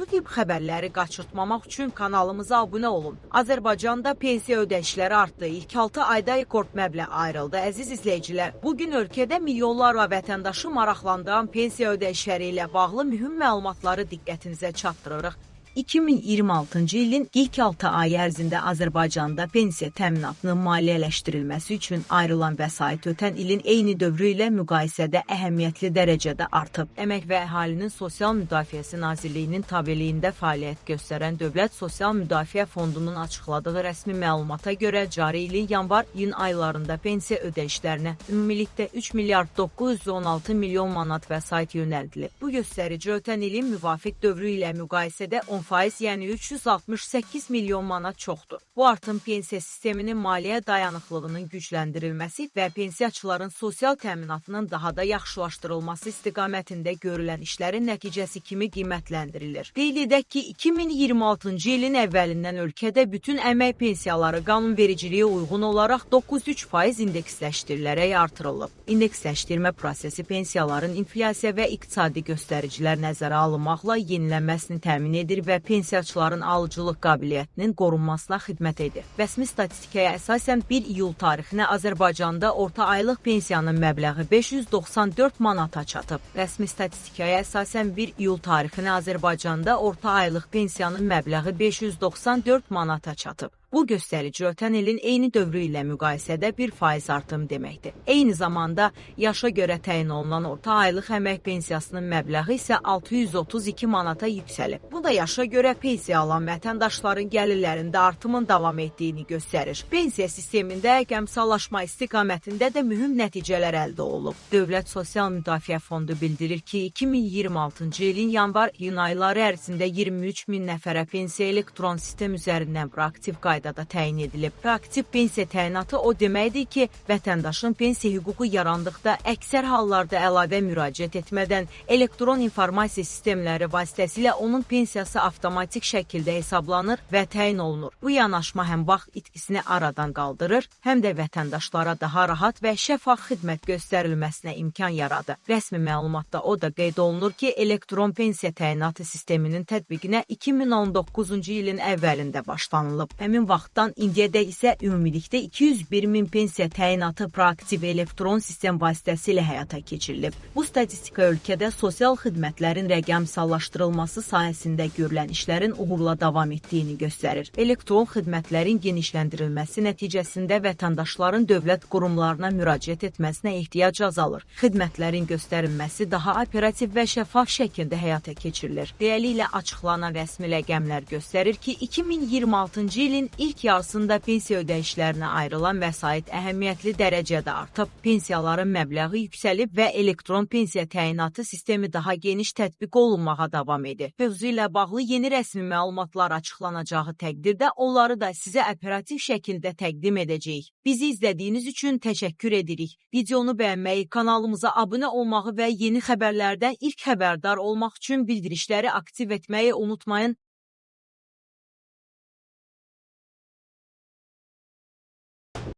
Bu tip xəbərləri qaçırtmamaq üçün kanalımıza abunə olun. Azərbaycanda pensiya ödəyişləri artdı. İlk 6 ayda rekord məbləğ ayrıldı. Əziz izləyicilər, bugün ölkədə milyonlarla vətəndaşı maraqlandıran pensiya ödəyişləri ilə bağlı mühüm məlumatları diqqətinizə çatdırırıq. 2026-cı ilin ilk 6 ay ərzində Azərbaycanda pensiya təminatının maliyyələşdirilməsi üçün ayrılan vəsait ötən ilin eyni dövrü ilə müqayisədə əhəmiyyətli dərəcədə artıb. Əmək və Əhalinin Sosial Müdafiəsi Nazirliyinin tabeliyində fəaliyyət göstərən Dövlət Sosial Müdafiə Fondunun açıqladığı rəsmi məlumata görə cari ilin yanvar-iyun aylarında pensiya ödəyişlərinə ümumilikdə 3 milyard 916 milyon manat vəsait yönəldilib. Bu göstərici ötən ilin müvafiq dövrü ilə müqayisədə 10%, yəni 368 milyon manat çoxdur. Bu artım pensiya sisteminin maliyyə dayanıqlığının gücləndirilməsi və pensiyaçıların sosial təminatının daha da yaxşılaşdırılması istiqamətində görülən işlərin nəticəsi kimi qiymətləndirilir. Qeyd edək ki, 2026-cı ilin əvvəlindən ölkədə bütün əmək pensiyaları qanunvericiliyə uyğun olaraq 9,3% indeksləşdirilərək artırılıb. İndeksləşdirmə prosesi pensiyaların inflyasiya və iqtisadi göstəricilər nəzərə alınmaqla yenilənməsini təmin edir və pensiyaçıların alıcılıq qabiliyyətinin qorunmasına xidmət edir. Rəsmi statistikaya əsasən 1 iyul tarixinə Azərbaycanda orta aylıq pensiyanın məbləği 594 manata çatıb. Rəsmi statistikaya əsasən 1 iyul tarixinə Azərbaycanda orta aylıq pensiyanın məbləği 594 manata çatıb. Bu göstərici ötən ilin eyni dövrü ilə müqayisədə 1% artım deməkdir. Eyni zamanda yaşa görə təyin olunan orta aylıq əmək pensiyasının məbləği isə 632 manata yüksəlib. Bu da yaşa görə pensiya alan vətəndaşların gəlirlərində artımın davam etdiyini göstərir. Pensiya sistemində əqəmsallaşma istiqamətində də mühüm nəticələr əldə olunub. Dövlət Sosial Müdafiə Fondu bildirir ki, 2026-cı ilin yanvar-iyun ayları ərzində 23 min nəfərə pensiya elektron sistem üzərindən proaktiv qaydada təyin edilib. Proaktiv pensiya təyinatı o deməkdir ki, vətəndaşın pensiya hüququ yarandıqda əksər hallarda əlavə müraciət etmədən elektron informasiya sistemləri vasitəsilə onun pensiyası avtomatik şəkildə hesablanır və təyin olunur. Bu yanaşma həm vaxt itkisini aradan qaldırır, həm də vətəndaşlara daha rahat və şəffaf xidmət göstərilməsinə imkan yaradır. Rəsmi məlumatda o da qeyd olunur ki, elektron pensiya təyinatı sisteminin tətbiqinə 2019-cu ilin əvvəlində başlanılıb. Həmin vaxtdan indiyədək isə ümumilikdə 201 min pensiya təyinatı proaktiv elektron sistem vasitəsilə həyata keçirilib. Bu statistika ölkədə sosial xidmətlərin rəqəmsallaşdırılması sahəsində görülən işlərin uğurla davam etdiyini göstərir. Elektron xidmətlərin genişləndirilməsi nəticəsində vətəndaşların dövlət qurumlarına müraciət etməsinə ehtiyac azalır. Xidmətlərin göstərilməsi daha operativ və şəffaf şəkildə həyata keçirilir. Beləliklə açıqlanan rəsmi rəqəmlər göstərir ki, 2026-cı ilin ilk yarısında pensiya ödəyişlərinə ayrılan vəsait əhəmiyyətli dərəcədə artıb, pensiyaların məbləği yüksəlib və elektron pensiya təyinatı sistemi daha geniş tətbiq olunmağa davam edir. Mövzu ilə bağlı yeni rəsmi məlumatlar açıqlanacağı təqdirdə onları da sizə operativ şəkildə təqdim edəcəyik. Bizi izlədiyiniz üçün təşəkkür edirik. Videonu bəyənməyi, kanalımıza abunə olmağı və yeni xəbərlərdən ilk xəbərdar olmaq üçün bildirişləri aktiv etməyi unutmayın.